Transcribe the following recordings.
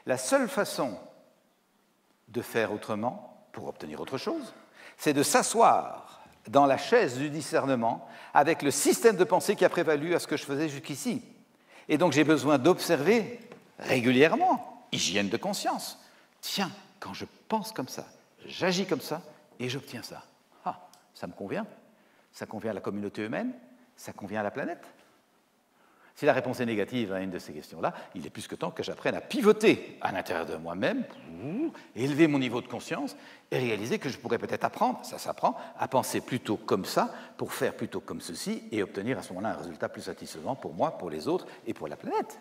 La seule façon de faire autrement, pour obtenir autre chose, c'est de s'asseoir dans la chaise du discernement avec le système de pensée qui a prévalu à ce que je faisais jusqu'ici. Et donc j'ai besoin d'observer régulièrement, hygiène de conscience. Tiens, quand je pense comme ça, j'agis comme ça et j'obtiens ça. Ah, ça me convient? Ça convient à la communauté humaine? Ça convient à la planète? Si la réponse est négative à une de ces questions-là, il est plus que temps que j'apprenne à pivoter à l'intérieur de moi-même, élever mon niveau de conscience et réaliser que je pourrais peut-être apprendre, ça s'apprend, à penser plutôt comme ça, pour faire plutôt comme ceci, et obtenir à ce moment-là un résultat plus satisfaisant pour moi, pour les autres et pour la planète.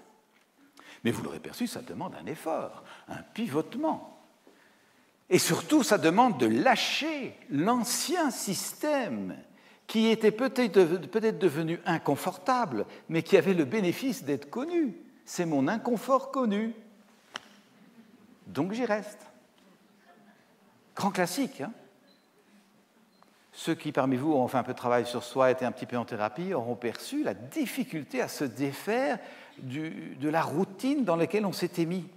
Mais vous l'aurez perçu, ça demande un effort, un pivotement. Et surtout, ça demande de lâcher l'ancien système qui était peut-être devenu inconfortable, mais qui avait le bénéfice d'être connu. C'est mon inconfort connu. Donc j'y reste. Grand classique. Hein. Ceux qui, parmi vous, ont fait un peu de travail sur soi, étaient un petit peu en thérapie, auront perçu la difficulté à se défaire de la routine dans laquelle on s'était mis,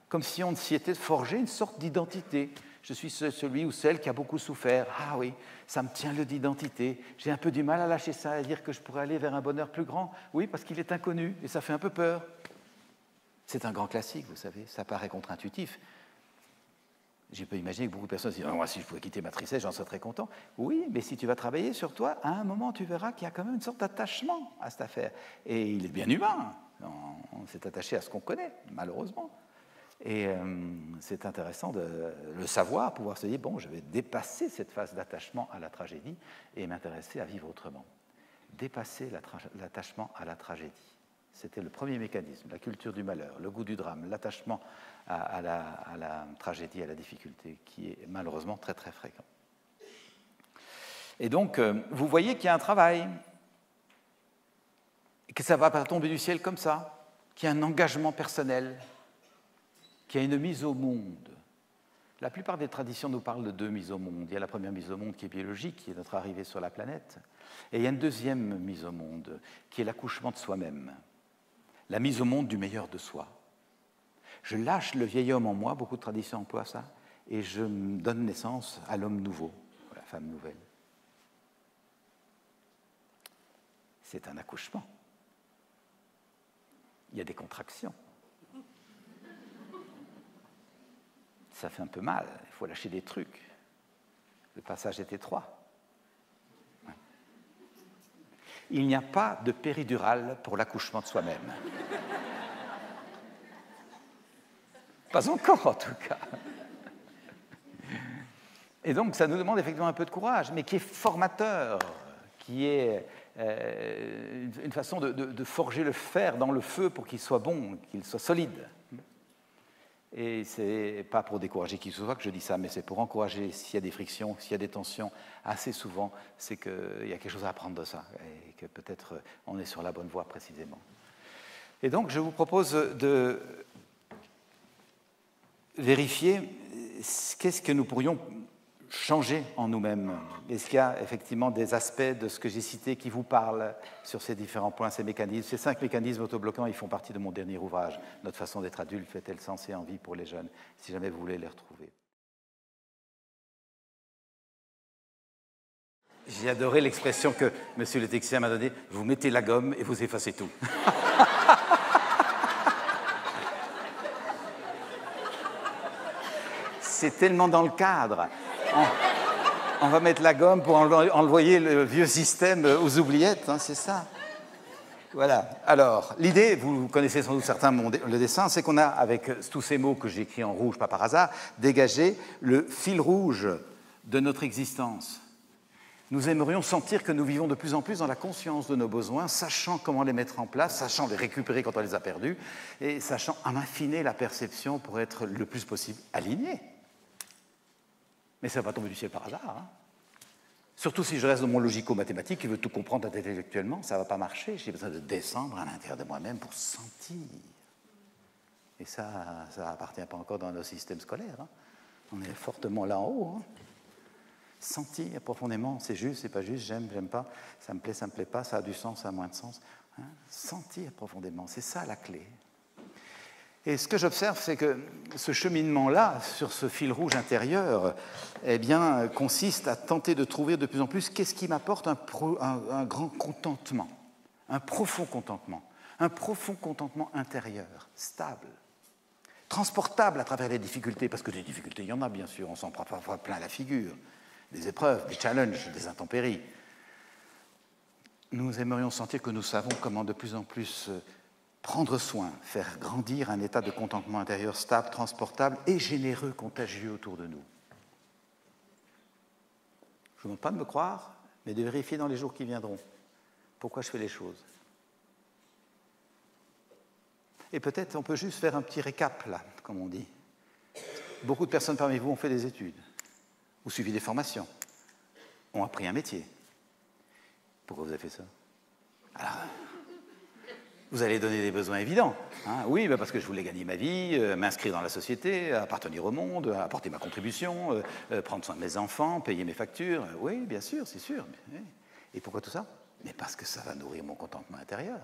comme si on s'y était forgé une sorte d'identité. Je suis celui ou celle qui a beaucoup souffert. Ah oui, ça me tient lieu d'identité. J'ai un peu du mal à lâcher ça, à dire que je pourrais aller vers un bonheur plus grand. Oui, parce qu'il est inconnu et ça fait un peu peur. C'est un grand classique, vous savez, ça paraît contre-intuitif. J'ai pu imaginer que beaucoup de personnes se disent « Moi, si je pouvais quitter ma tristesse, j'en serais très content. » Oui, mais si tu vas travailler sur toi, à un moment, tu verras qu'il y a quand même une sorte d'attachement à cette affaire. Et il est bien humain. On s'est attaché à ce qu'on connaît, malheureusement. Et c'est intéressant de le savoir, pouvoir se dire, bon, je vais dépasser cette phase d'attachement à la tragédie et m'intéresser à vivre autrement. Dépasser l'attachement à la tragédie. C'était le premier mécanisme, la culture du malheur, le goût du drame, l'attachement à la tragédie, à la difficulté, qui est malheureusement très très fréquent. Et donc, vous voyez qu'il y a un travail, que ça ne va pas tomber du ciel comme ça, qu'il y a un engagement personnel, qu'il y a une mise au monde. La plupart des traditions nous parlent de deux mises au monde. Il y a la première mise au monde qui est biologique, qui est notre arrivée sur la planète. Et il y a une deuxième mise au monde, qui est l'accouchement de soi-même. La mise au monde du meilleur de soi. Je lâche le vieil homme en moi, beaucoup de traditions emploient ça, et je donne naissance à l'homme nouveau, à la femme nouvelle. C'est un accouchement. Il y a des contractions. Ça fait un peu mal, il faut lâcher des trucs. Le passage est étroit. Il n'y a pas de péridurale pour l'accouchement de soi-même. Pas encore, en tout cas. Et donc, ça nous demande effectivement un peu de courage, mais qui est formateur, qui est une façon de forger le fer dans le feu pour qu'il soit bon, qu'il soit solide. Et ce n'est pas pour décourager qui que ce soit que je dis ça, mais c'est pour encourager, s'il y a des frictions, s'il y a des tensions, assez souvent, c'est qu'il y a quelque chose à apprendre de ça, et que peut-être on est sur la bonne voie précisément. Et donc, je vous propose de vérifier qu'est-ce que nous pourrions changer en nous-mêmes. Est-ce qu'il y a effectivement des aspects de ce que j'ai cité qui vous parlent sur ces différents points, ces mécanismes? Ces 5 mécanismes autobloquants, ils font partie de mon dernier ouvrage, Notre façon d'être adulte fait-elle sens et envie pour les jeunes, si jamais vous voulez les retrouver. J'ai adoré l'expression que M. le technicien m'a donnée, vous mettez la gomme et vous effacez tout. C'est tellement dans le cadre. On va mettre la gomme pour envoyer le vieux système aux oubliettes, hein, c'est ça. Voilà. Alors, l'idée, vous connaissez sans doute certains le dessin, c'est qu'on a, avec tous ces mots que j'ai écrits en rouge, pas par hasard, dégagé le fil rouge de notre existence. Nous aimerions sentir que nous vivons de plus en plus dans la conscience de nos besoins, sachant comment les mettre en place, sachant les récupérer quand on les a perdus, et sachant en affiner la perception pour être le plus possible alignés. Mais ça ne va pas tomber du ciel par hasard. Hein. Surtout si je reste dans mon logico-mathématique qui veut tout comprendre intellectuellement, ça ne va pas marcher. J'ai besoin de descendre à l'intérieur de moi-même pour sentir. Et ça n'appartient pas encore dans nos systèmes scolaires. Hein. On est fortement là en haut. Hein. Sentir profondément, c'est juste, c'est pas juste, j'aime, j'aime pas, ça me plaît pas, ça a du sens, ça a moins de sens. Hein. Sentir profondément, c'est ça la clé. Et ce que j'observe, c'est que ce cheminement-là, sur ce fil rouge intérieur, eh bien, consiste à tenter de trouver de plus en plus qu'est-ce qui m'apporte un grand contentement, un profond contentement intérieur, stable, transportable à travers les difficultés, parce que des difficultés, il y en a bien sûr, on s'en prend parfois plein la figure, des épreuves, des challenges, des intempéries. Nous aimerions sentir que nous savons comment de plus en plus prendre soin, faire grandir un état de contentement intérieur stable, transportable et généreux, contagieux autour de nous. Je ne vous demande pas de me croire, mais de vérifier dans les jours qui viendront pourquoi je fais les choses. Et peut-être on peut juste faire un petit récap, là, comme on dit. Beaucoup de personnes parmi vous ont fait des études, ou suivi des formations, ont appris un métier. Pourquoi vous avez fait ça? Alors, vous allez donner des besoins évidents. Hein? Oui, parce que je voulais gagner ma vie, m'inscrire dans la société, appartenir au monde, apporter ma contribution, prendre soin de mes enfants, payer mes factures. Oui, bien sûr, c'est sûr. Et pourquoi tout ça? Mais parce que ça va nourrir mon contentement intérieur.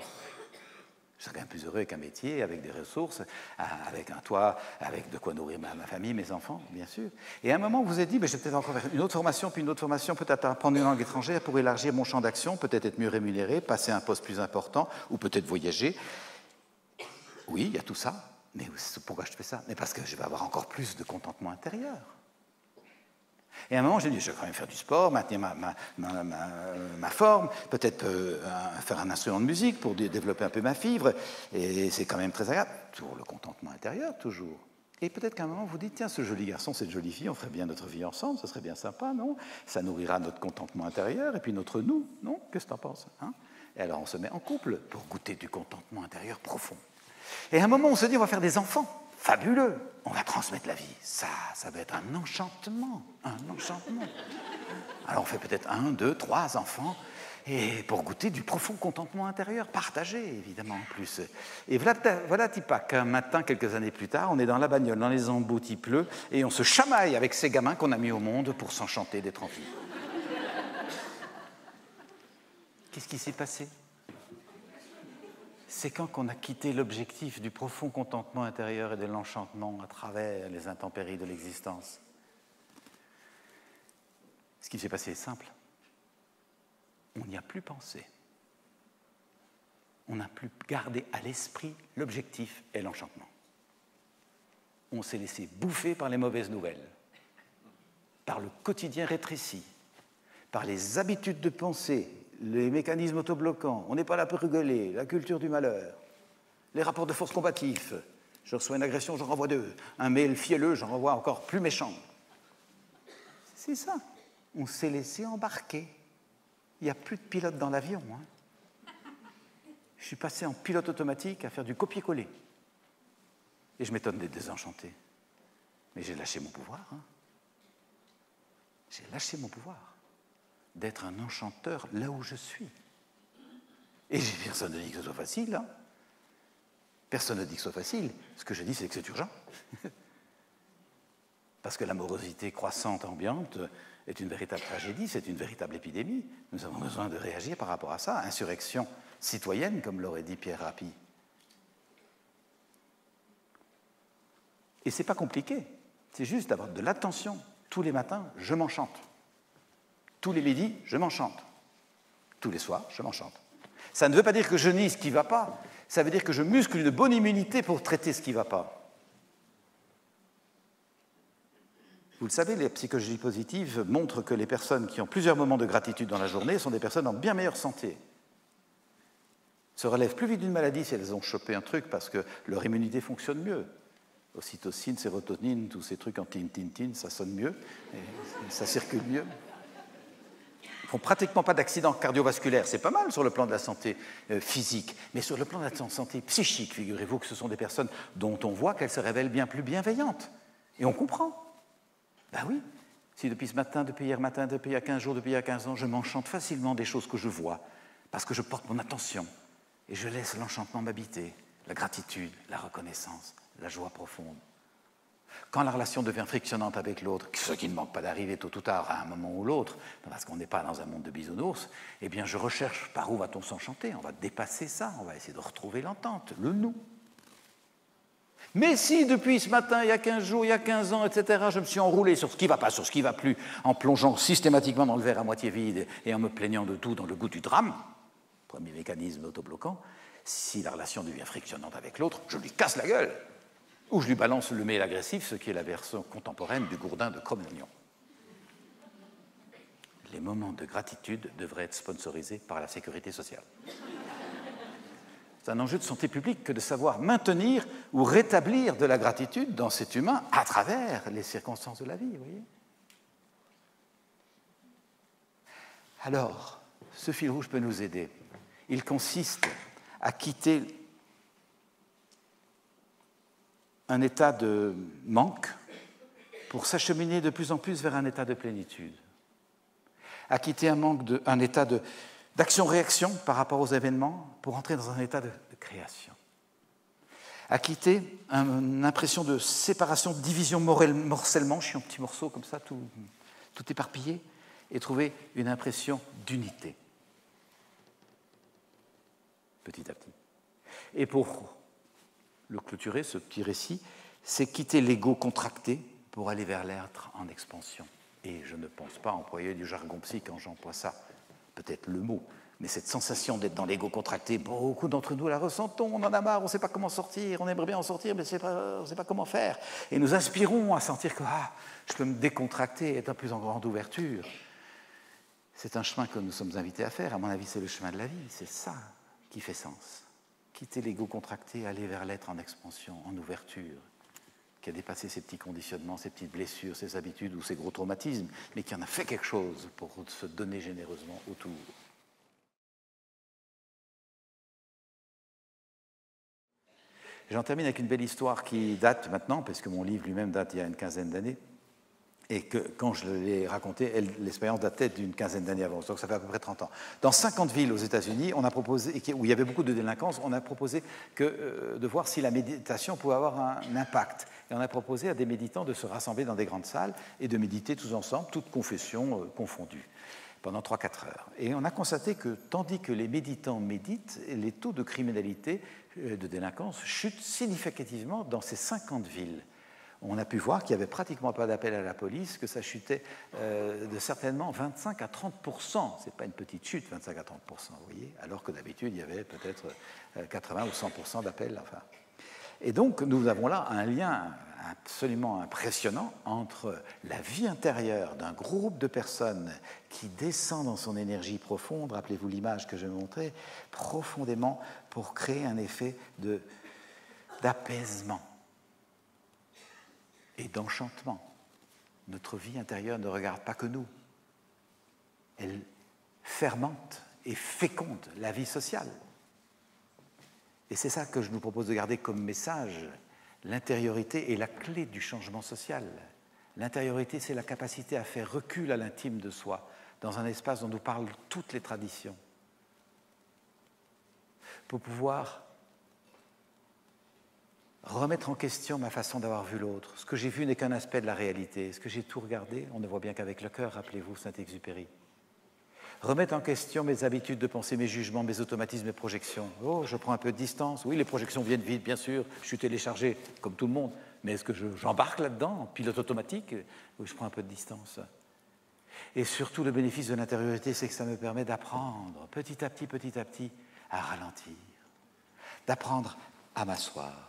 Je serai quand même plus heureux avec un métier, avec des ressources, avec un toit, avec de quoi nourrir ma famille, mes enfants, bien sûr. Et à un moment, vous vous êtes dit, je vais peut-être encore faire une autre formation, puis une autre formation, peut-être apprendre une langue étrangère pour élargir mon champ d'action, peut-être être mieux rémunéré, passer à un poste plus important, ou peut-être voyager. Oui, il y a tout ça. Mais pourquoi je fais ça? Mais parce que je vais avoir encore plus de contentement intérieur. Et à un moment, j'ai dit, je vais quand même faire du sport, maintenir ma forme, peut-être faire un instrument de musique pour développer un peu ma fibre, et c'est quand même très agréable. Toujours le contentement intérieur, toujours. Et peut-être qu'à un moment, vous dites, tiens, ce joli garçon, cette jolie fille, on ferait bien notre vie ensemble, ce serait bien sympa, non? Ça nourrira notre contentement intérieur, et puis notre nous, non? Qu'est-ce que tu en penses, hein? Et alors, on se met en couple pour goûter du contentement intérieur profond. Et à un moment, on se dit, on va faire des enfants. Fabuleux, on va transmettre la vie. Ça va être un enchantement, Alors on fait peut-être 1, 2, 3 enfants, et pour goûter du profond contentement intérieur, partagé évidemment en plus. Et voilà Tipa, qu'un matin, quelques années plus tard, on est dans la bagnole, dans les embouts, il pleut, et on se chamaille avec ces gamins qu'on a mis au monde pour s'enchanter d'être en vie. Qu'est-ce qui s'est passé? C'est quand on a quitté l'objectif du profond contentement intérieur et de l'enchantement à travers les intempéries de l'existence. Ce qui s'est passé est simple. On n'y a plus pensé. On n'a plus gardé à l'esprit l'objectif et l'enchantement. On s'est laissé bouffer par les mauvaises nouvelles, par le quotidien rétréci, par les habitudes de pensée, les mécanismes autobloquants, on n'est pas là pour rigoler, la culture du malheur, les rapports de force combatifs, je reçois une agression, j'en renvoie 2, un mail fielleux, j'en renvoie encore plus méchant. C'est ça, on s'est laissé embarquer. Il n'y a plus de pilote dans l'avion. Hein. Je suis passé en pilote automatique à faire du copier-coller. Et je m'étonne d'être désenchanté. Mais j'ai lâché mon pouvoir. Hein. J'ai lâché mon pouvoir d'être un enchanteur là où je suis. Et personne ne dit que ce soit facile. Hein. Personne ne dit que ce soit facile. Ce que je dis, c'est que c'est urgent. Parce que l'amorosité croissante ambiante est une véritable tragédie, c'est une véritable épidémie. Nous avons besoin de réagir par rapport à ça. Insurrection citoyenne, comme l'aurait dit Pierre Rabhi. Et ce n'est pas compliqué. C'est juste d'avoir de l'attention. Tous les matins, je m'enchante. Tous les midis, je m'enchante. Tous les soirs, je m'enchante. Ça ne veut pas dire que je nie ce qui ne va pas. Ça veut dire que je muscle une bonne immunité pour traiter ce qui ne va pas. Vous le savez, les psychologies positives montrent que les personnes qui ont plusieurs moments de gratitude dans la journée sont des personnes en bien meilleure santé. Se relèvent plus vite d'une maladie si elles ont chopé un truc parce que leur immunité fonctionne mieux. Ocytocine, sérotonine, tous ces trucs en tin, ça sonne mieux, et ça circule mieux. Ils ne font pratiquement pas d'accidents cardiovasculaires, c'est pas mal sur le plan de la santé physique, mais sur le plan de la santé psychique, figurez-vous que ce sont des personnes dont on voit qu'elles se révèlent bien plus bienveillantes. Et on comprend. Ben oui, si depuis ce matin, depuis hier matin, depuis il y a 15 jours, depuis il y a 15 ans, je m'enchante facilement des choses que je vois, parce que je porte mon attention, et je laisse l'enchantement m'habiter, la gratitude, la reconnaissance, la joie profonde. Quand la relation devient frictionnante avec l'autre, ce qui ne manque pas d'arriver tôt ou tard à un moment ou l'autre, parce qu'on n'est pas dans un monde de bisounours, eh bien je recherche par où va-t-on s'enchanter. On va dépasser ça, on va essayer de retrouver l'entente, le nous. Mais si depuis ce matin, il y a 15 jours, il y a 15 ans, etc., je me suis enroulé sur ce qui ne va pas, sur ce qui ne va plus, en plongeant systématiquement dans le verre à moitié vide et en me plaignant de tout dans le goût du drame, premier mécanisme autobloquant, si la relation devient frictionnante avec l'autre, je lui casse la gueule. Ou je lui balance le mail agressif, ce qui est la version contemporaine du gourdin de Cro-Magnon. Les moments de gratitude devraient être sponsorisés par la sécurité sociale. C'est un enjeu de santé publique que de savoir maintenir ou rétablir de la gratitude dans cet humain à travers les circonstances de la vie, vous voyez. Alors, ce fil rouge peut nous aider. Il consiste à quitter un état de manque pour s'acheminer de plus en plus vers un état de plénitude. À quitter un état d'action-réaction par rapport aux événements pour entrer dans un état de création. À quitter une impression de séparation, de division, morcellement, je suis en petits morceaux comme ça, tout éparpillé, et trouver une impression d'unité. Petit à petit. Et pour le clôturer, ce petit récit, c'est quitter l'ego contracté pour aller vers l'être en expansion. Et je ne pense pas employer du jargon psy quand j'emploie ça, peut-être le mot, mais cette sensation d'être dans l'ego contracté, beaucoup d'entre nous la ressentons, on en a marre, on ne sait pas comment sortir, on aimerait bien en sortir, mais on ne sait pas comment faire. Et nous aspirons à sentir que je peux me décontracter, être en plus en grande ouverture. C'est un chemin que nous sommes invités à faire, à mon avis c'est le chemin de la vie, c'est ça qui fait sens. Quitter l'ego contracté, aller vers l'être en expansion, en ouverture, qui a dépassé ses petits conditionnements, ses petites blessures, ses habitudes ou ses gros traumatismes, mais qui en a fait quelque chose pour se donner généreusement autour. J'en termine avec une belle histoire qui date maintenant, parce que mon livre lui-même date il y a une quinzaine d'années, et que quand je l'ai raconté, l'expérience datait d'une quinzaine d'années avant, donc ça fait à peu près 30 ans. Dans 50 villes aux États-Unis, on a proposé, où il y avait beaucoup de délinquance, on a proposé de voir si la méditation pouvait avoir un impact. Et on a proposé à des méditants de se rassembler dans des grandes salles et de méditer tous ensemble, toutes confessions confondues, pendant 3-4 heures. Et on a constaté que, tandis que les méditants méditent, les taux de criminalité, de délinquance, chutent significativement dans ces 50 villes. On a pu voir qu'il n'y avait pratiquement pas d'appel à la police, que ça chutait de certainement 25 à 30%. Ce n'est pas une petite chute, 25 à 30%, vous voyez, alors que d'habitude, il y avait peut-être 80 ou 100% d'appels. Enfin. Et donc, nous avons là un lien absolument impressionnant entre la vie intérieure d'un groupe de personnes qui descend dans son énergie profonde, rappelez-vous l'image que je montrais, profondément pour créer un effet d'apaisement et d'enchantement. Notre vie intérieure ne regarde pas que nous. Elle fermente et féconde la vie sociale. Et c'est ça que je nous propose de garder comme message. L'intériorité est la clé du changement social. L'intériorité, c'est la capacité à faire recul à l'intime de soi, dans un espace dont nous parlent toutes les traditions, pour pouvoir remettre en question ma façon d'avoir vu l'autre. Ce que j'ai vu n'est qu'un aspect de la réalité. Est-ce que j'ai tout regardé? On ne voit bien qu'avec le cœur, rappelez-vous Saint-Exupéry. Remettre en question mes habitudes de pensée, mes jugements, mes automatismes, mes projections. Oh, je prends un peu de distance. Oui, les projections viennent vite, bien sûr. Je suis téléchargé, comme tout le monde. Mais est-ce que j'embarque là-dedans, en pilote automatique? Oui, je prends un peu de distance. Et surtout, le bénéfice de l'intériorité, c'est que ça me permet d'apprendre, petit à petit, à ralentir. D'apprendre à m'asseoir.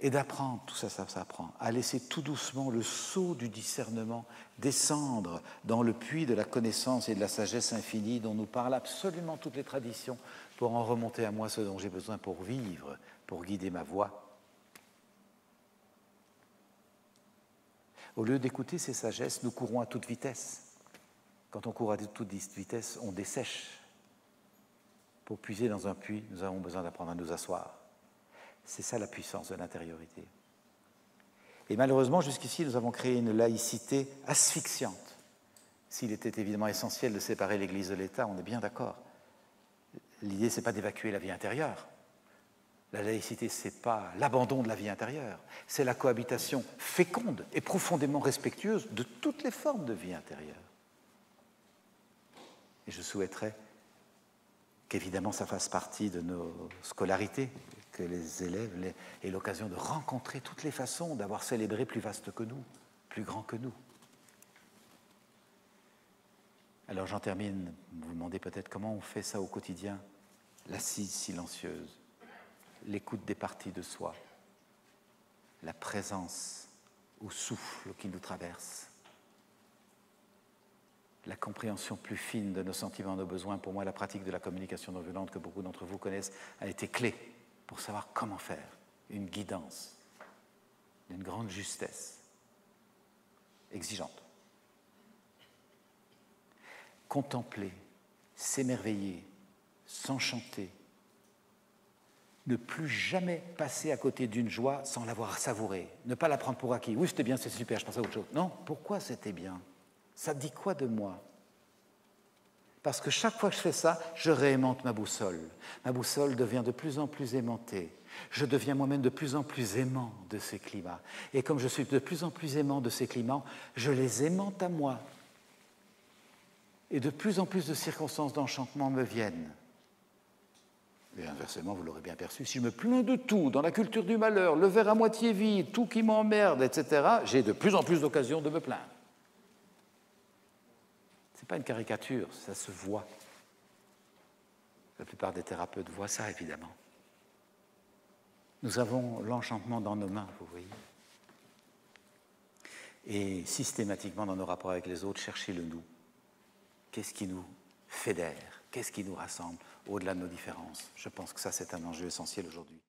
Et d'apprendre, tout ça s'apprend, à laisser tout doucement le seau du discernement descendre dans le puits de la connaissance et de la sagesse infinie dont nous parlent absolument toutes les traditions pour en remonter à moi ce dont j'ai besoin pour vivre, pour guider ma voie. Au lieu d'écouter ces sagesses, nous courons à toute vitesse. Quand on court à toute vitesse, on dessèche. Pour puiser dans un puits, nous avons besoin d'apprendre à nous asseoir. C'est ça la puissance de l'intériorité. Et malheureusement, jusqu'ici, nous avons créé une laïcité asphyxiante. S'il était évidemment essentiel de séparer l'Église de l'État, on est bien d'accord. L'idée, ce n'est pas d'évacuer la vie intérieure. La laïcité, ce n'est pas l'abandon de la vie intérieure. C'est la cohabitation féconde et profondément respectueuse de toutes les formes de vie intérieure. Et je souhaiterais qu'évidemment, ça fasse partie de nos scolarités, que les élèves aient l'occasion de rencontrer toutes les façons d'avoir célébré plus vaste que nous, plus grand que nous. Alors j'en termine, vous vous demandez peut-être comment on fait ça au quotidien. L'assise silencieuse, l'écoute des parties de soi, la présence au souffle qui nous traverse, la compréhension plus fine de nos sentiments, nos besoins. Pour moi, la pratique de la communication non violente que beaucoup d'entre vous connaissent a été clé pour savoir comment faire, une guidance d'une grande justesse, exigeante. Contempler, s'émerveiller, s'enchanter, ne plus jamais passer à côté d'une joie sans l'avoir savourée, ne pas la prendre pour acquis. Oui, c'était bien, c'est super, je passe à autre chose. Non, pourquoi c'était bien? Ça dit quoi de moi? Parce que chaque fois que je fais ça, je réaimante ma boussole. Ma boussole devient de plus en plus aimantée. Je deviens moi-même de plus en plus aimant de ces climats. Et comme je suis de plus en plus aimant de ces climats, je les aimante à moi. Et de plus en plus de circonstances d'enchantement me viennent. Et inversement, vous l'aurez bien perçu, si je me plains de tout, dans la culture du malheur, le verre à moitié vide, tout qui m'emmerde, etc., j'ai de plus en plus d'occasions de me plaindre. Ce n'est pas une caricature, ça se voit. La plupart des thérapeutes voient ça, évidemment. Nous avons l'enchantement dans nos mains, vous voyez. Et systématiquement, dans nos rapports avec les autres, chercher le nous. Qu'est-ce qui nous fédère? Qu'est-ce qui nous rassemble au-delà de nos différences? Je pense que ça, c'est un enjeu essentiel aujourd'hui.